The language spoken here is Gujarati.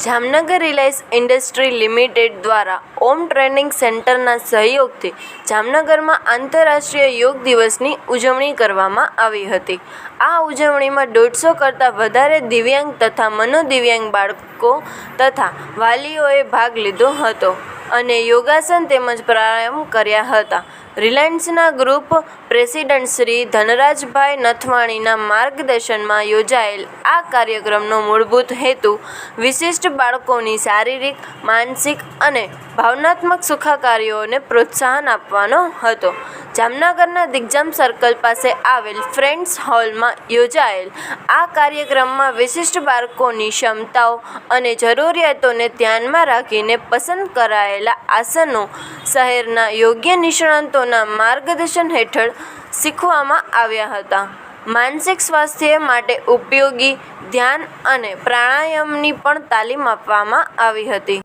જામનગર રિલાયન્સ ઇન્ડસ્ટ્રી લિમિટેડ દ્વારા ઓમ ટ્રેનિંગ સેન્ટરના સહયોગથી જામનગરમાં આંતરરાષ્ટ્રીય યોગ દિવસની ઉજવણી કરવામાં આવી હતી. આ ઉજવણીમાં 150 કરતાં વધારે દિવ્યાંગ તથા મનોદિવ્યાંગ બાળકો તથા વાલીઓએ ભાગ લીધો હતો અને યોગાસન તેમજ પ્રાણાયામ કર્યા હતા. રિલાયન્સના ગ્રુપ પ્રેસિડન્ટ શ્રી ધનરાજભાઈ નથવાણીના માર્ગદર્શનમાં યોજાયેલ આ કાર્યક્રમનો મૂળભૂત હેતુ વિશિષ્ટ બાળકોની શારીરિક, માનસિક અને ભાવનાત્મક સુખાકારીઓને પ્રોત્સાહન આપવાનો હતો. જામનગરના દિગ્જામ સર્કલ પાસે આવેલ ફ્રેન્ડ્સ હોલમાં યોજાયેલ આ કાર્યક્રમમાં વિશિષ્ટ બાળકોની ક્ષમતાઓ અને જરૂરિયાતોને ધ્યાનમાં રાખીને પસંદ કરાયેલા આસનો શહેરના યોગ્ય નિષ્ણાતોના માર્ગદર્શન હેઠળ શીખવવામાં આવ્યા હતા. માનસિક સ્વાસ્થ્ય માટે ઉપયોગી ધ્યાન અને પ્રાણાયામની પણ તાલીમ આપવામાં આવી હતી.